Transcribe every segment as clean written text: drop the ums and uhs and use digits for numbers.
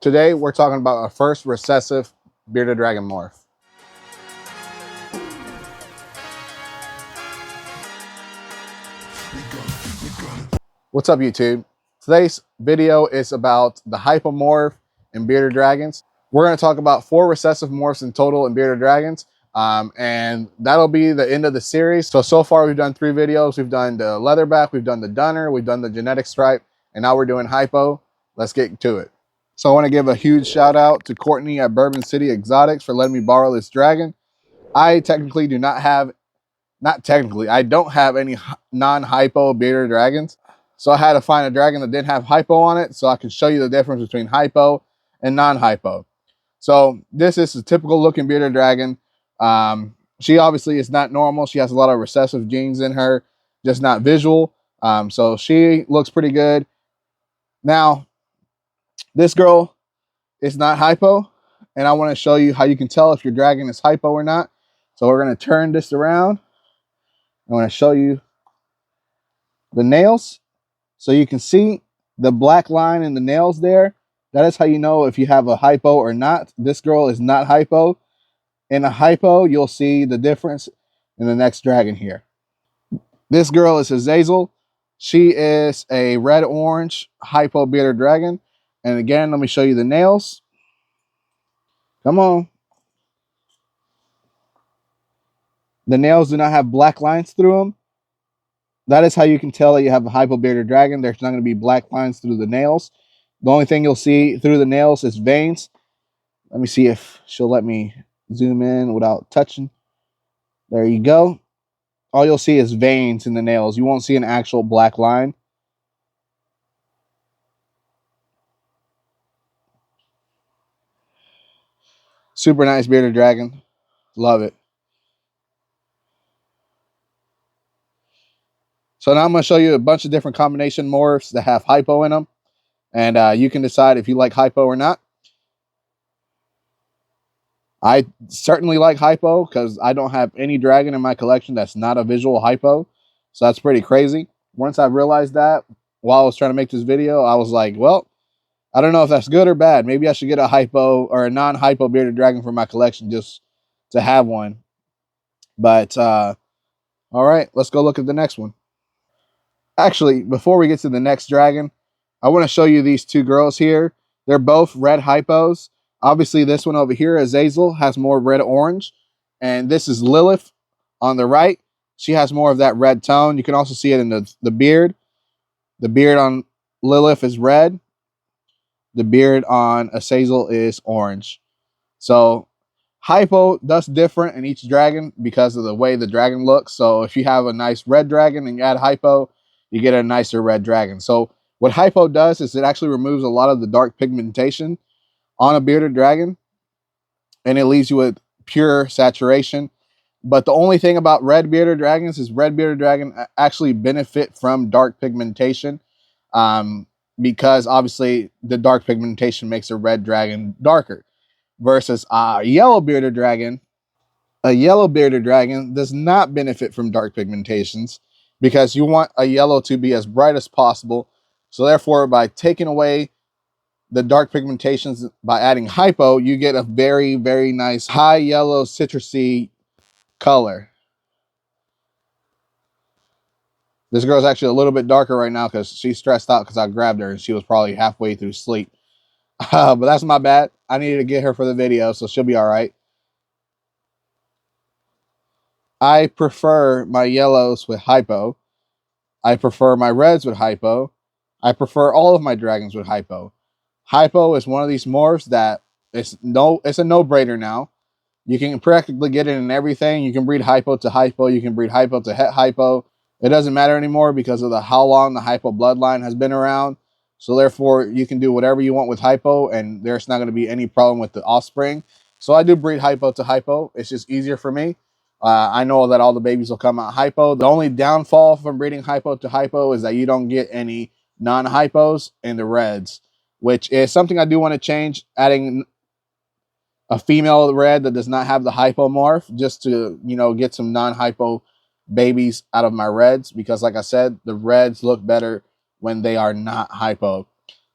Today, we're talking about our first recessive bearded dragon morph. What's up, YouTube? Today's video is about the HYPO Morph and bearded dragons. We're going to talk about 4 recessive morphs in total in bearded dragons, and that'll be the end of the series. So far, we've done 3 videos. We've done the leatherback, we've done the dunner, we've done the genetic stripe, and now we're doing HYPO. Let's get to it. So I want to give a huge shout out to Courtney at Bourbon City Exotics for letting me borrow this dragon. I technically do not have, I don't have any non-HYPO bearded dragons. So I had to find a dragon that didn't have HYPO on it so I can show you the difference between HYPO and non-HYPO. So this is a typical looking bearded dragon. She obviously is not normal. She has a lot of recessive genes in her, just not visual. So she looks pretty good. Now, this girl is not HYPO, and I want to show you how you can tell if your dragon is HYPO or not. So we're going to turn this around. I want to show you the nails. So you can see the black line in the nails there. That is how you know if you have a HYPO or not. This girl is not HYPO. In a HYPO, you'll see the difference in the next dragon here. This girl is Azazel. She is a red-orange HYPO bearded dragon. And again, let me show you the nails. Come on. The nails do not have black lines through them. That is how you can tell that you have a HYPO bearded dragon. There's not going to be black lines through the nails. The only thing you'll see through the nails is veins. Let me see if she'll let me zoom in without touching. There you go. All you'll see is veins in the nails. You won't see an actual black line. Super nice bearded dragon. Love it. So now I'm going to show you a bunch of different combination morphs that have HYPO in them. And you can decide if you like HYPO or not. I certainly like HYPO because I don't have any dragon in my collection that's not a visual HYPO. So that's pretty crazy. Once I realized that while I was trying to make this video, I was like, well, I don't know if that's good or bad. Maybe I should get a HYPO or a non-HYPO bearded dragon for my collection just to have one. But all right, let's go look at the next one. Actually, before we get to the next dragon, I want to show you these 2 girls here. They're both red HYPOs. Obviously, this one over here, Azazel, has more red-orange. And this is Lilith on the right. She has more of that red tone. You can also see it in the beard. The beard on Lilith is red. The beard on Azazel is orange. So HYPO does different in each dragon because of the way the dragon looks. So if you have a nice red dragon and you add HYPO, you get a nicer red dragon. So what HYPO does is it actually removes a lot of the dark pigmentation on a bearded dragon, and it leaves you with pure saturation. But the only thing about red bearded dragons is red bearded dragon actually benefit from dark pigmentation, because obviously the dark pigmentation makes a red dragon darker. Versus a yellow bearded dragon, does not benefit from dark pigmentations because you want a yellow to be as bright as possible. So therefore, by taking away the dark pigmentations by adding HYPO, you get a very, very nice high yellow citrusy color. This girl's actually a little bit darker right now because she's stressed out because I grabbed her and she was probably halfway through sleep. But that's my bad. I needed to get her for the video, so she'll be all right. I prefer my yellows with HYPO. I prefer my reds with HYPO. I prefer all of my dragons with HYPO. HYPO is one of these morphs that it's a no-brainer now. You can practically get it in everything. You can breed HYPO to HYPO. You can breed HYPO to het HYPO. It doesn't matter anymore because of how long the HYPO bloodline has been around. So therefore, you can do whatever you want with HYPO, and there's not going to be any problem with the offspring. So I do breed HYPO to HYPO. It's just easier for me. I know that all the babies will come out HYPO. The only downfall from breeding HYPO to HYPO is that you don't get any non-HYPOs in the reds, which is something I do want to change, adding a female red that does not have the HYPO morph just to, get some non-HYPO babies out of my reds, because like I said, the reds look better when they are not HYPO.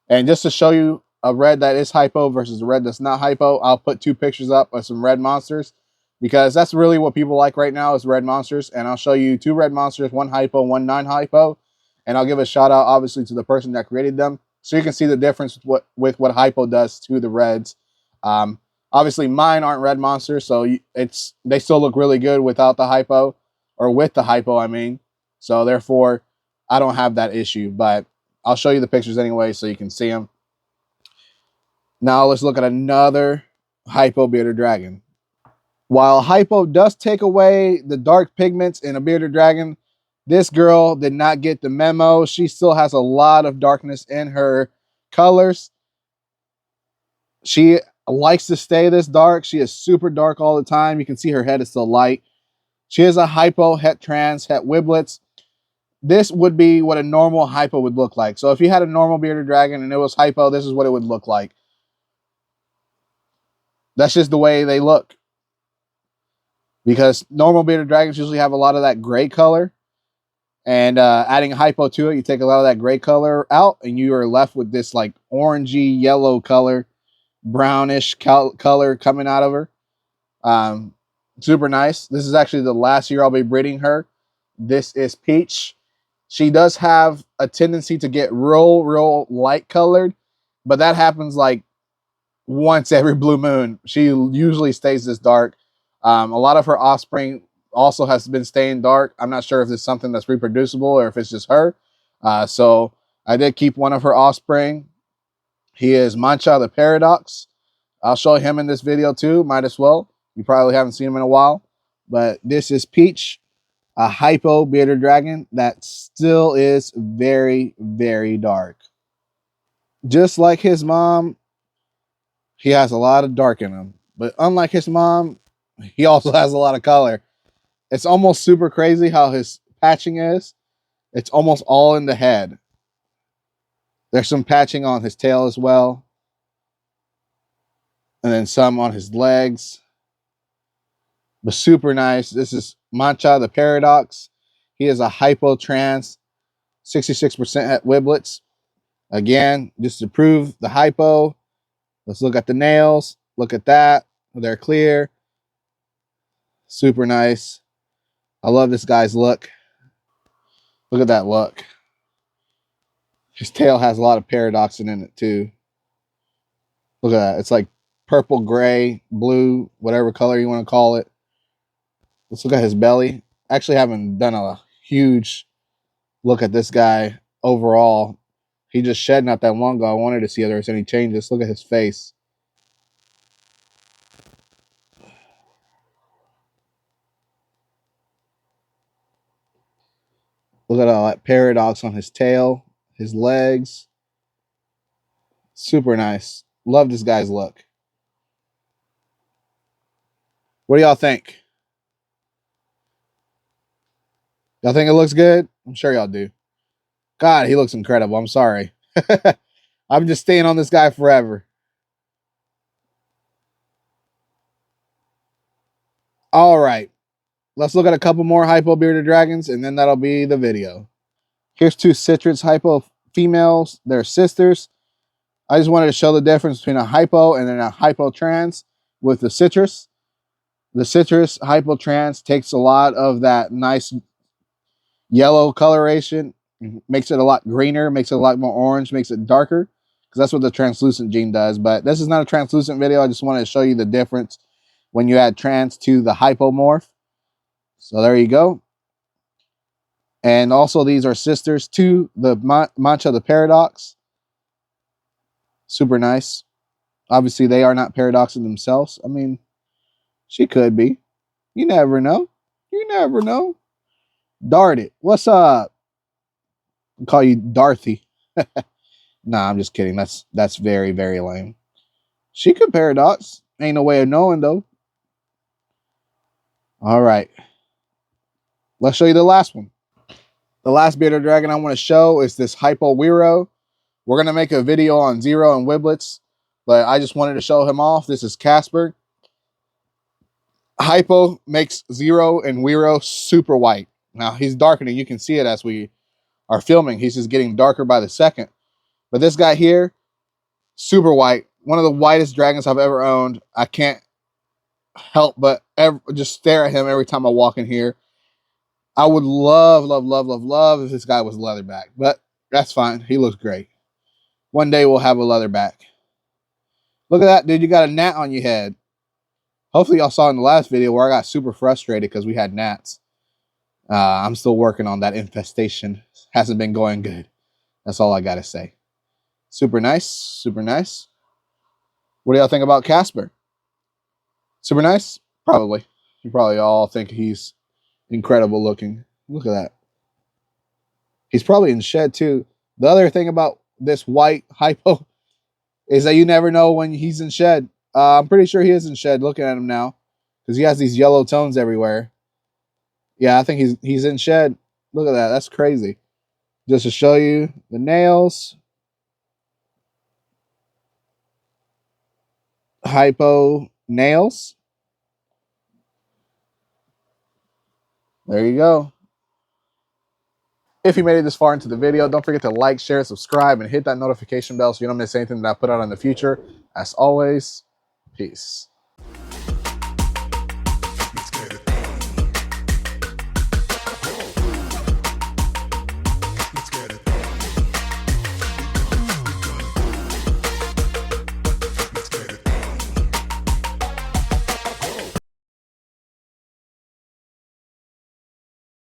And just to show you a red that is hypo versus a red that's not hypo, I'll put 2 pictures up of some red monsters, because that's really what people like right now is red monsters. And I'll show you 2 red monsters, 1 hypo, 1 non-hypo. And I'll give a shout out, obviously, to the person that created them, so you can see the difference with what hypo does to the reds. Obviously, mine aren't red monsters, so they still look really good without the hypo, or with the hypo, I mean. So therefore, I don't have that issue. But I'll show you the pictures anyway, so you can see them. Now let's look at another hypo bearded dragon. While hypo does take away the dark pigments in a bearded dragon, this girl did not get the memo. She still has a lot of darkness in her colors. She likes to stay this dark. She is super dark all the time. You can see her head is still light. She is a hypo, het trans, het wiblets. This would be what a normal hypo would look like. So if you had a normal bearded dragon and it was hypo, this is what it would look like. That's just the way they look. Because normal bearded dragons usually have a lot of that gray color. And adding hypo to it, you take a lot of that gray color out, and you are left with this like orangey yellow color, brownish color coming out of her. Super nice. This is actually the last year I'll be breeding her. This is Peach. She does have a tendency to get real light colored, but that happens like once every blue moon. She usually stays this dark. A lot of her offspring also has been staying dark. I'm not sure if it's something that's reproducible or if it's just her. So I did keep one of her offspring. He is Mancha the Paradox. I'll show him in this video too. Might as well. You probably haven't seen him in a while. But this is Peach, a hypo bearded dragon that still is very dark. Just like his mom, he has a lot of dark in him. But unlike his mom, he also has a lot of color. It's almost super crazy how his patching is. It's almost all in the head. There's some patching on his tail as well. And then some on his legs. But super nice. This is Mancha the Paradox. He is a hypo trans, 66% at wiblets. Again, just to prove the hypo, let's look at the nails. Look at that. They're clear. Super nice. I love this guy's look. Look at that look. His tail has a lot of paradoxin in it too. Look at that. It's like purple, gray, blue, whatever color you want to call it. Let's look at his belly. Actually, haven't done a huge look at this guy overall. He just shed not that long ago. I wanted to see if there was any changes. Look at his face. Look at all that paradox on his tail, his legs. Super nice. Love this guy's look. What do y'all think? Y'all think it looks good? I'm sure y'all do. God, he looks incredible. I'm sorry. I'm just staying on this guy forever. All right. Let's look at a couple more hypo bearded dragons, and then that'll be the video. Here's 2 citrus hypo females. They're sisters. I just wanted to show the difference between a hypo and then a hypo trans with the citrus. The citrus hypo trans takes a lot of that nice yellow coloration, makes it a lot greener, makes it a lot more orange, makes it darker, because that's what the translucent gene does. But this is not a translucent video. I just wanted to show you the difference when you add trans to the HYPO Morph. So there you go. And also these are sisters to the Mancha the Paradox. Super nice. Obviously they are not paradoxing themselves. I mean, she could be. You never know. You never know. Dart it. What's up? I'll call you Dorothy. Nah, I'm just kidding. That's very lame. She could paradox. Ain't no way of knowing though. All right. Let's show you the last one. The last bearded dragon I want to show is this Hypo Wiro. We're going to make a video on Zero and Wiblets, but I just wanted to show him off. This is Casper. Hypo makes Zero and Wiro super white. Now, he's darkening. You can see it as we are filming. He's just getting darker by the second. But this guy here, Super white. One of the whitest dragons I've ever owned. I can't help but just stare at him every time I walk in here. I would love if this guy was leatherback, but that's fine. He looks great. One day we'll have a leatherback. Look at that, dude. You got a gnat on your head. Hopefully y'all saw in the last video where I got super frustrated because we had gnats. I'm still working on that infestation. Hasn't been going good. That's all I got to say. Super nice. Super nice. What do y'all think about Casper? Super nice? Probably. You probably all think he's incredible looking. Look at that. He's probably in shed too. The other thing about this white hypo is that you never know when he's in shed. I'm pretty sure he is in shed looking at him now because he has these yellow tones everywhere. Yeah, I think he's in shed. Look at that. That's crazy. Just to show you the nails. HYPO nails. There you go. If you made it this far into the video, don't forget to like, share, subscribe, and hit that notification bell so you don't miss anything that I put out in the future. As always, peace.